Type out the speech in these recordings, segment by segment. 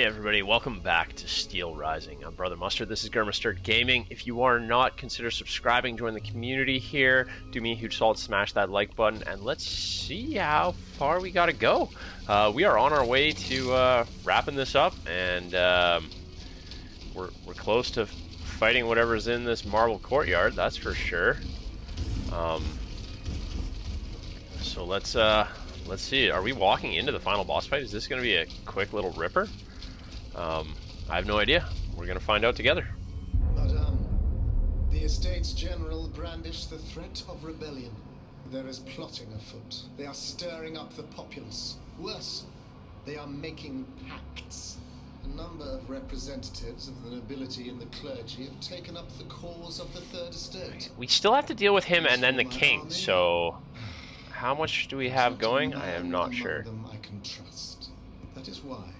everybody, welcome back to Steelrising. I'm Brother Mustard, this is Grr-Must-Errd Gaming. If you are not, consider subscribing, join the community here, do me a huge solid, smash that like button, and let's see how far we gotta go. We are on our way to wrapping this up, and we're close to fighting whatever's in this marble courtyard, that's for sure. So let's see, are we walking into the final boss fight? Is this going to be a quick little ripper? I have no idea. We're going to find out together. Madame, the Estates General brandish the threat of rebellion. There is plotting afoot. They are stirring up the populace. Worse, they are making pacts. A number of representatives of the nobility and the clergy have taken up the cause of the Third Estate. We still have to deal with him and then the king, so how much do we have going? I am not sure. Them I can trust. That is why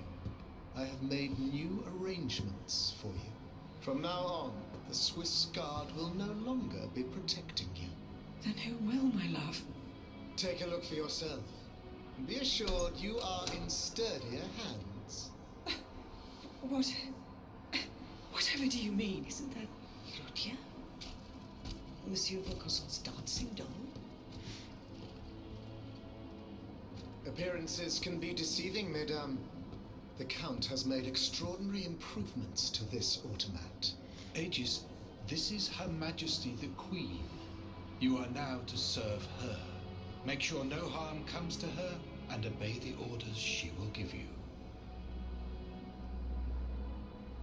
I have made new arrangements for you. From now on, the Swiss Guard will no longer be protecting you. Then who will, my love? Take a look for yourself. And be assured you are in sturdier hands. Whatever do you mean? Isn't that Claudia? Monsieur Vaucanson's dancing doll? Appearances can be deceiving, mesdames. The Count has made extraordinary improvements to this automat. Aegis, this is Her Majesty the Queen. You are now to serve her. Make sure no harm comes to her and obey the orders she will give you.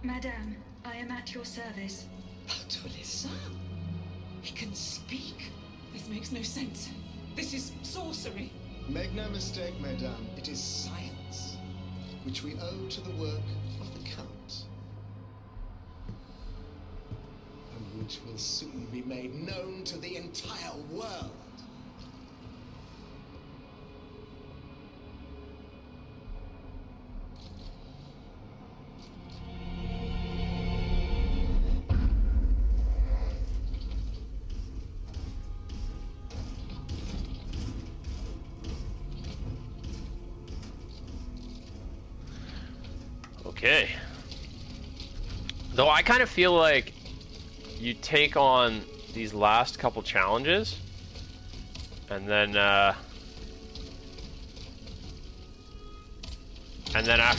Madame, I am at your service. Bartolessa? He can speak? This makes no sense. This is sorcery. Make no mistake, mesdames, it is science, which we owe to the work of the Count, and which will soon be made known to the entire world. Okay. Though I kind of feel like you take on these last couple challenges, and then after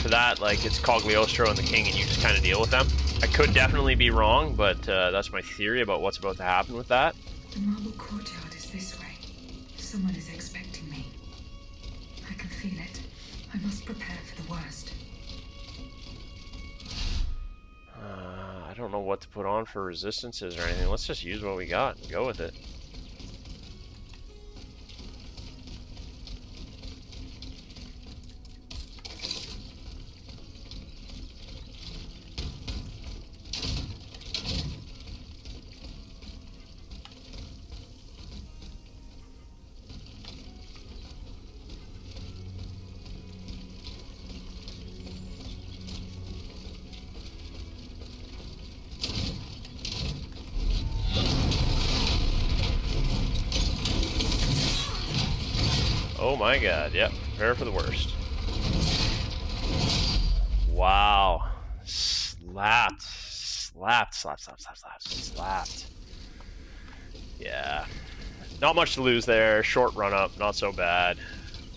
that, like, it's Cagliostro and the King, and you just kind of deal with them. I could definitely be wrong, but that's my theory about what's about to happen with that. The marble courtyard is this way. Someone is expecting me. I can feel it. I must prepare for the worst. I don't know what to put on for resistances or anything. Let's just use what we got and go with it. Oh my god, yep, prepare for the worst. Wow. Slapped. Yeah. Not much to lose there. Short run up, not so bad.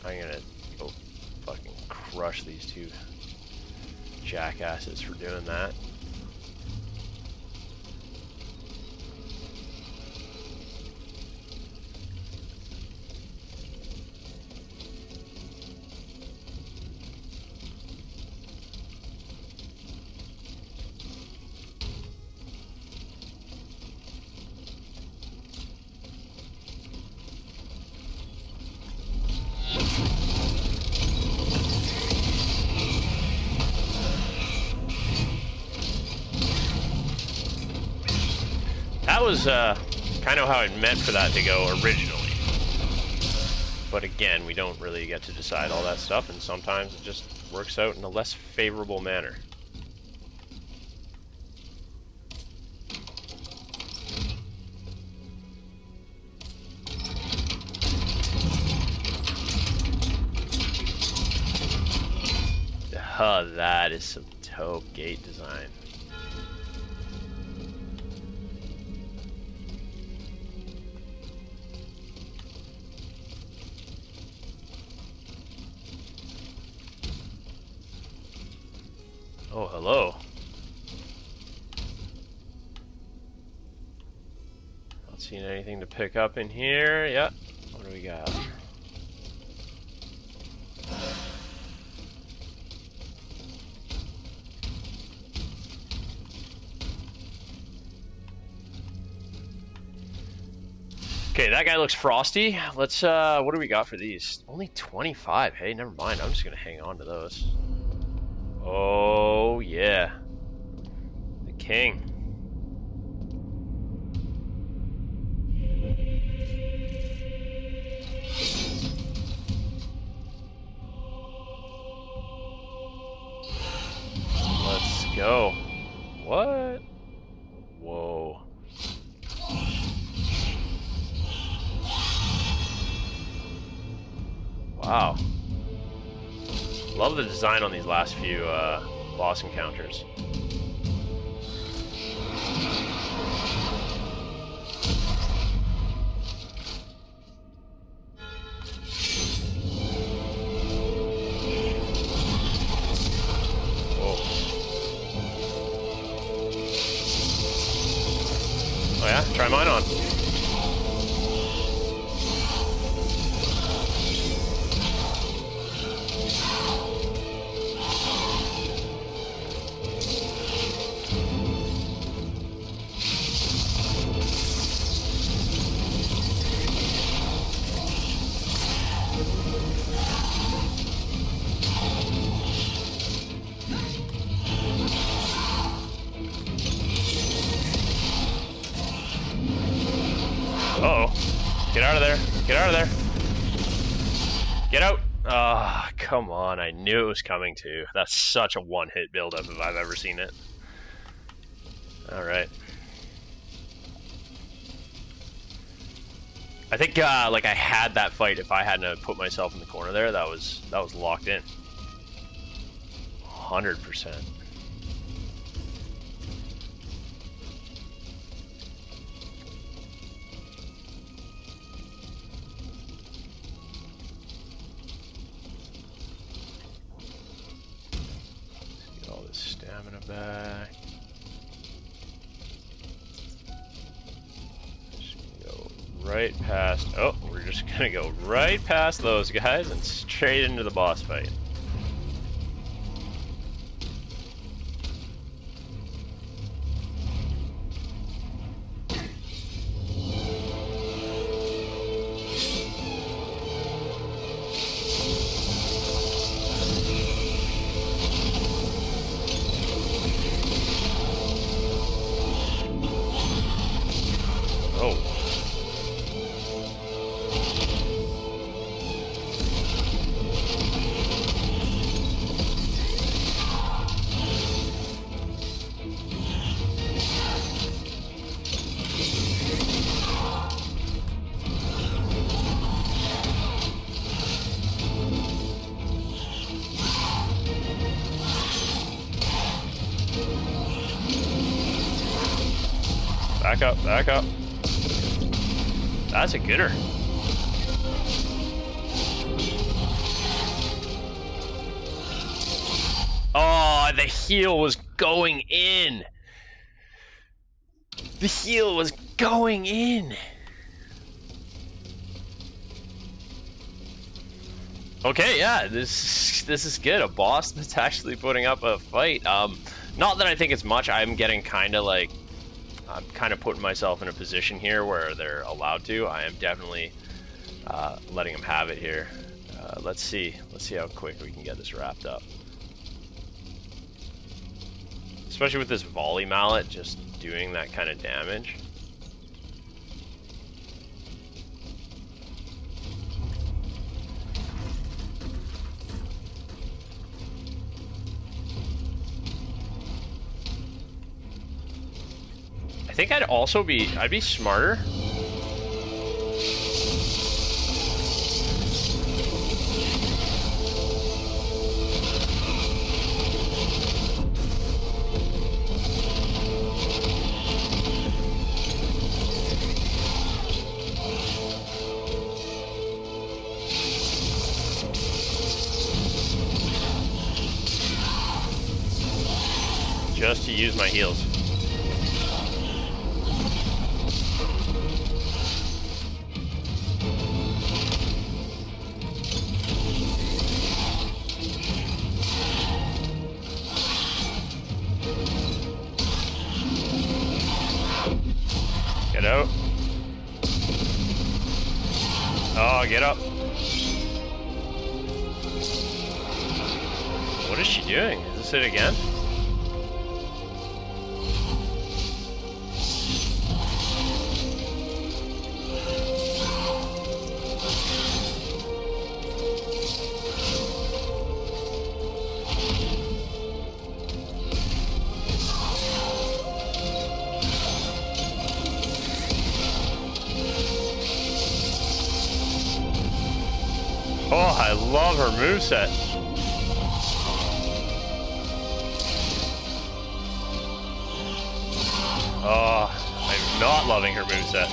I'm gonna go fucking crush these two jackasses for doing that. That was kind of how I meant for that to go originally. But again, we don't really get to decide all that stuff, and sometimes it just works out in a less favorable manner. That is some Cope gate design. Oh, hello. Not seeing anything to pick up in here. Yep. What do we got? Okay, that guy looks frosty. Let's, what do we got for these? Only 25. Hey, never mind. I'm just gonna hang on to those. Oh, yeah. The king. Let's go. What? Whoa. Wow. Love the design on these last few boss encounters. Whoa. Oh yeah? Try mine on. Uh-oh. Get out of there. Get out of there. Get out. Ah, oh, come on. I knew it was coming too. That's such a one-hit build-up if I've ever seen it. Alright. I think like I had that fight if I hadn't put myself in the corner there. That was locked in. 100%. Get all this stamina back. Right past, oh, we're just gonna go right past those guys and straight into the boss fight. Oh. Back up, back up. That's a gooder. Oh, the heal was going in. The heal was going in. Okay, yeah, this is good. A boss that's actually putting up a fight. Not that I think it's much. I'm getting kind of like, I'm kind of putting myself in a position here where they're allowed to. I am definitely letting them have it here. Let's see how quick we can get this wrapped up. Especially with this volley mallet just doing that kind of damage. I think I'd be smarter. just to use my heals. Get out. Oh, get up. What is she doing? Is this it again? Oh, I love her moveset. Oh, I'm not loving her moveset.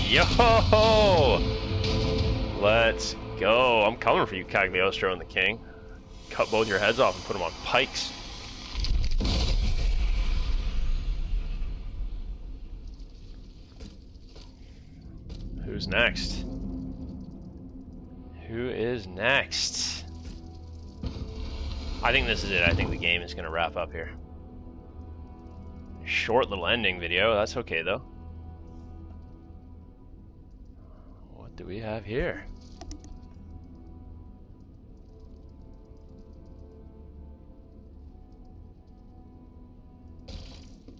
Yo! Let's go. I'm coming for you, Cagliostro and the King. Cut both your heads off and put them on pikes. Who's next? Who is next? I think this is it. I think the game is going to wrap up here. Short little ending video. That's okay, though. What do we have here?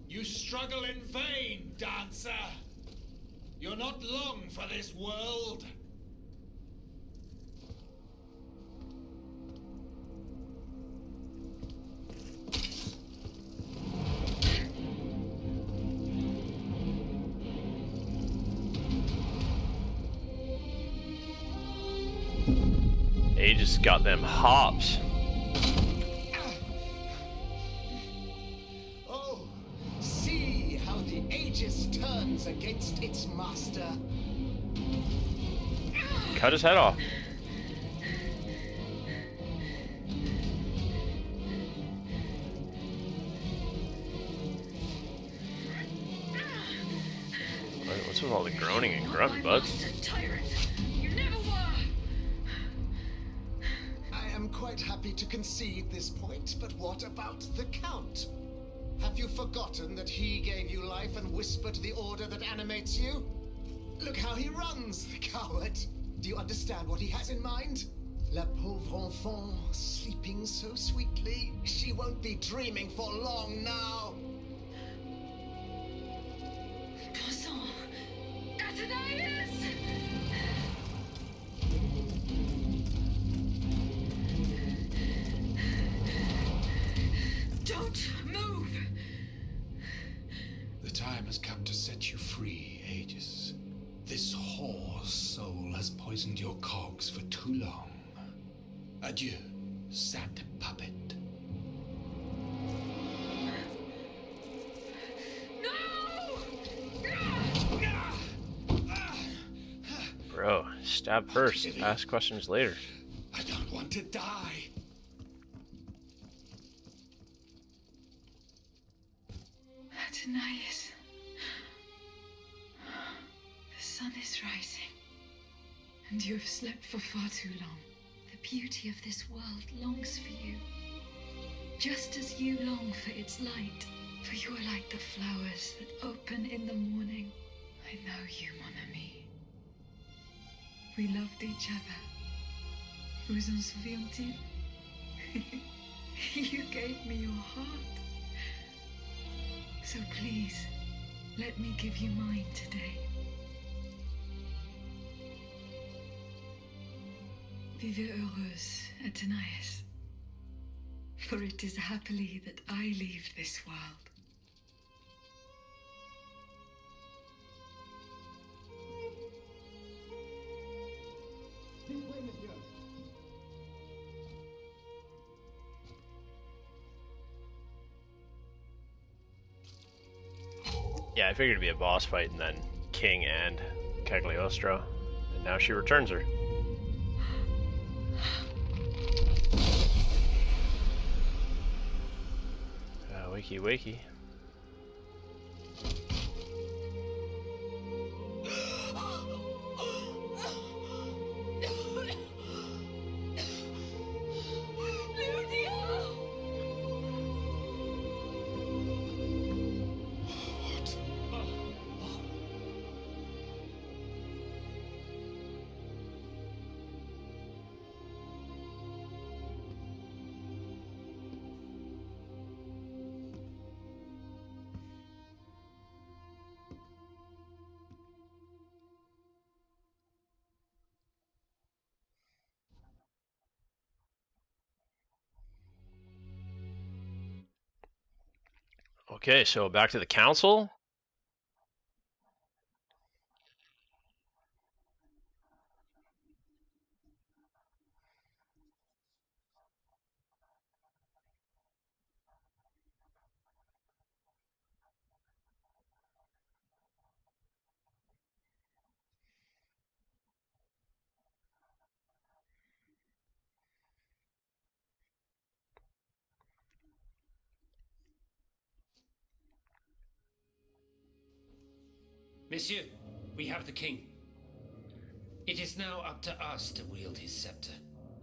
You struggle in vain, dancer. You're not long for this world. Aegis got them hops. Oh, see how the Aegis turns against its master. Cut his head off. What's with all the groaning and grunting, bud? Quite happy to concede this point, but what about the Count? Have you forgotten that he gave you life and whispered the order that animates you? Look how he runs, the coward. Do you understand what he has in mind? La pauvre enfant, sleeping so sweetly, she won't be dreaming for long now. Croissant! Athenais! Don't move! The time has come to set you free, Aegis. This whore's soul has poisoned your cogs for too long. Adieu, sad puppet. Bro, stab first, ask questions later. I don't want to die. Athenais. The sun is rising, and you have slept for far too long. The beauty of this world longs for you, just as you long for its light. For you are like the flowers that open in the morning. I know you, mon ami. We loved each other. Vous en souvient-il? You gave me your heart. So please, let me give you mine today. Vivez heureuse, Athenais. For it is happily that I leave this world. Yeah, I figured it'd be a boss fight and then King and Cagliostro. And now she returns her. Wakey wakey. Okay, so back to the council. Monsieur, we have the king. It is now up to us to wield his scepter.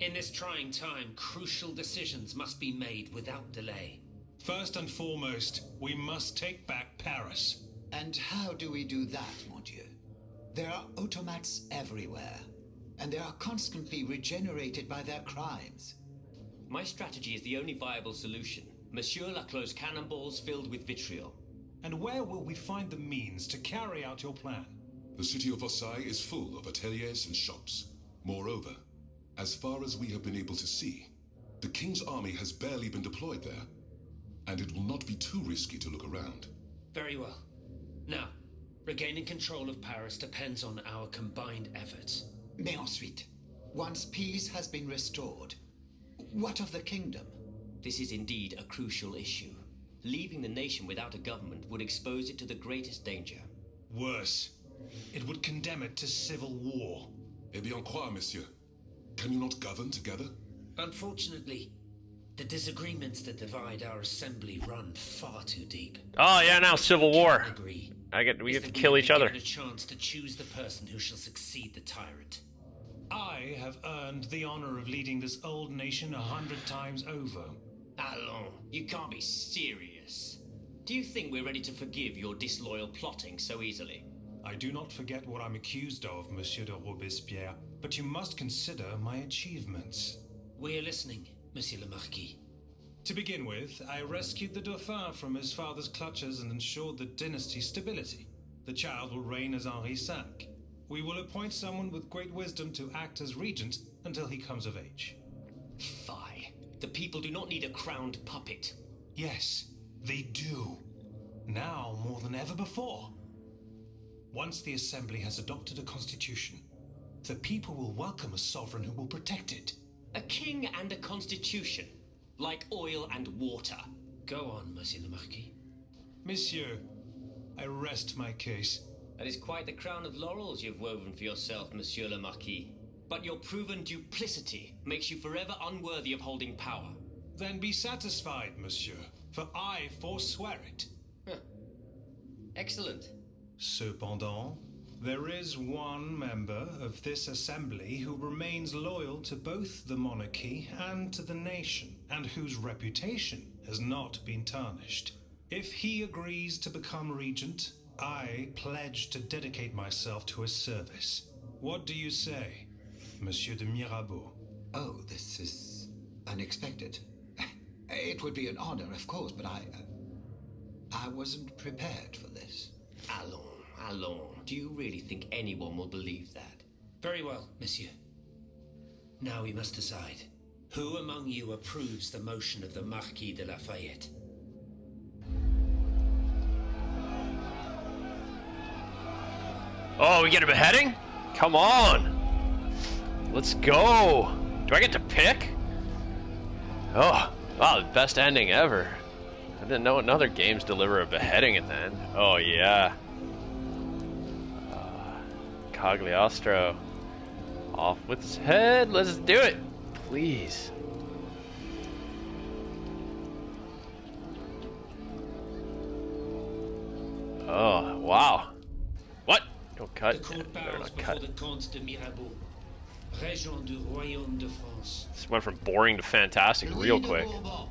In this trying time, crucial decisions must be made without delay. First and foremost, we must take back Paris. And how do we do that, mon Dieu? There are automats everywhere, and they are constantly regenerated by their crimes. My strategy is the only viable solution. Monsieur Laclos' cannonballs filled with vitriol. And where will we find the means to carry out your plan? The city of Versailles is full of ateliers and shops. Moreover, as far as we have been able to see, the king's army has barely been deployed there, and it will not be too risky to look around. Very well. Now, regaining control of Paris depends on our combined efforts. Mais ensuite, once peace has been restored, what of the kingdom? This is indeed a crucial issue. Leaving the nation without a government would expose it to the greatest danger. Worse, it would condemn it to civil war. Eh bien quoi, monsieur? Can you not govern together? Unfortunately, the disagreements that divide our assembly run far too deep. Oh yeah, now civil war. Agree. We get to kill each other. A chance to choose the person who shall succeed the tyrant. I have earned the honor of leading this old nation 100 times over. Allons, you can't be serious. Do you think we're ready to forgive your disloyal plotting so easily? I do not forget what I'm accused of, Monsieur de Robespierre, but you must consider my achievements. We are listening, Monsieur le Marquis. To begin with, I rescued the Dauphin from his father's clutches and ensured the dynasty's stability. The child will reign as Henri V. We will appoint someone with great wisdom to act as regent until he comes of age. Fie. The people do not need a crowned puppet. Yes, they do. Now more than ever before. Once the Assembly has adopted a constitution, the people will welcome a sovereign who will protect it. A king and a constitution, like oil and water. Go on, Monsieur le Marquis. Monsieur, I rest my case. That is quite the crown of laurels you've woven for yourself, Monsieur le Marquis. But your proven duplicity makes you forever unworthy of holding power. Then be satisfied, monsieur, for I forswear it. Excellent. Cependant, there is one member of this assembly who remains loyal to both the monarchy and to the nation, and whose reputation has not been tarnished. If he agrees to become regent, I pledge to dedicate myself to his service. What do you say, Monsieur de Mirabeau? Oh, this is unexpected. It would be an honor, of course, but I wasn't prepared for this. Allons. Do you really think anyone will believe that? Very well, monsieur. Now we must decide. Who among you approves the motion of the Marquis de Lafayette? Oh, we get a beheading? Come on! Let's go! Do I get to pick? Oh, wow, best ending ever. didn't know another games deliver a beheading at the end. Oh yeah. Cagliostro. Off with his head. Let's do it. Please. Oh, wow. What? Don't cut. The court Better bows not before cut. the Comte de Mirabeau, Régent du Royaume de France. This went from boring to fantastic real Louis de quick. Bourbon,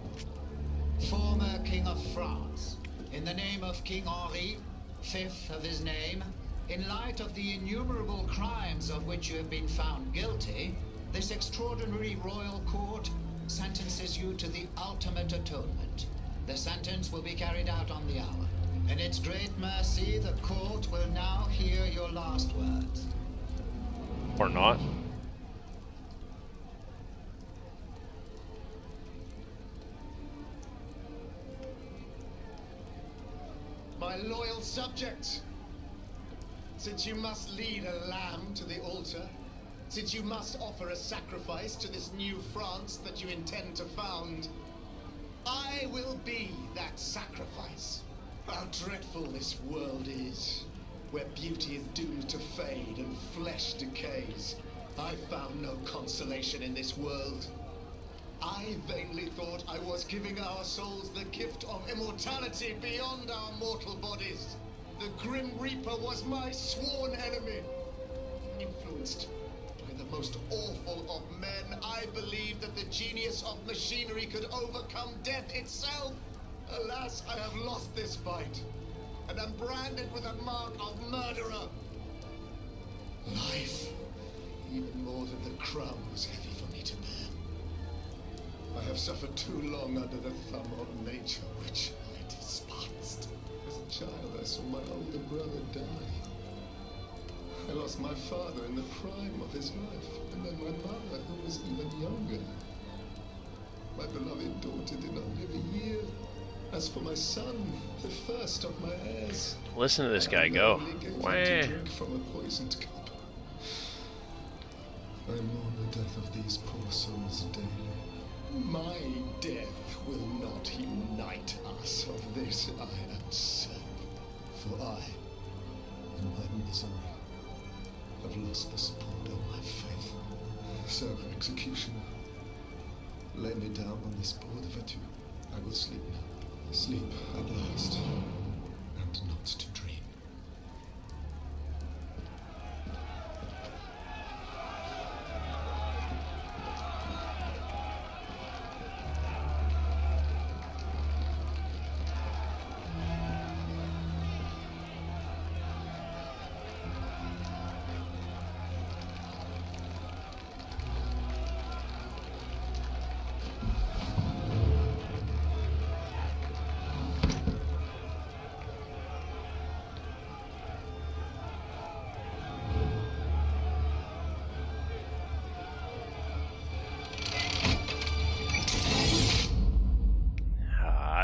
former King of France, in the name of King Henri, fifth of his name, in light of the innumerable crimes of which you have been found guilty, this extraordinary royal court sentences you to the ultimate atonement. The sentence will be carried out on the hour. In its great mercy, the court will now hear your last words. Or not. My loyal subjects, since you must lead a lamb to the altar, since you must offer a sacrifice to this new France that you intend to found, I will be that sacrifice. How dreadful this world is, where beauty is doomed to fade and flesh decays. I found no consolation in this world. I vainly thought I was giving our souls the gift of immortality beyond our mortal bodies. The Grim Reaper was my sworn enemy. Influenced by the most awful of men, I believed that the genius of machinery could overcome death itself. Alas, I have lost this fight, and am branded with a mark of murderer. Life, even more than the crown, was heavy for me to bear. I have suffered too long under the thumb of nature, which I despised. As a child, I saw my older brother die. I lost my father in the prime of his life, and then my mother, who was even younger. My beloved daughter did not live a year. As for my son, the first of my heirs, Listen to this guy go. Wah. Drink from a poisoned cup. I mourn the death of these poor souls daily. My death will not unite us. Of this I am certain. For I, in my misery, have lost the support of my faith. So, executioner, lay me down on this board of adieu. I will sleep now. Sleep at last, and not to dream.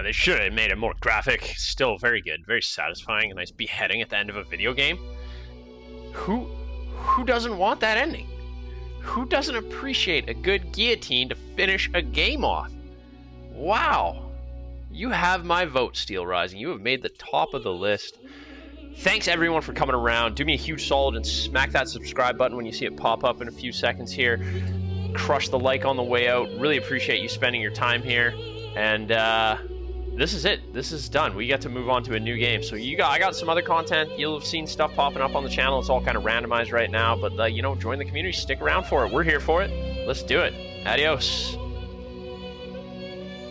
They should have made it more graphic. Still very good, very satisfying. A nice beheading at the end of a video game. Who doesn't want that ending? Who doesn't appreciate a good guillotine to finish a game off? Wow. You have my vote, Steelrising. You have made the top of the list. Thanks everyone for coming around. Do me a huge solid and smack that subscribe button when you see it pop up in a few seconds here. Crush the like on the way out. Really appreciate you spending your time here. And this is it. This is done. We get to move on to a new game. So I got some other content. You'll have seen stuff popping up on the channel. It's all kind of randomized right now. But, join the community. Stick around for it. We're here for it. Let's do it. Adios.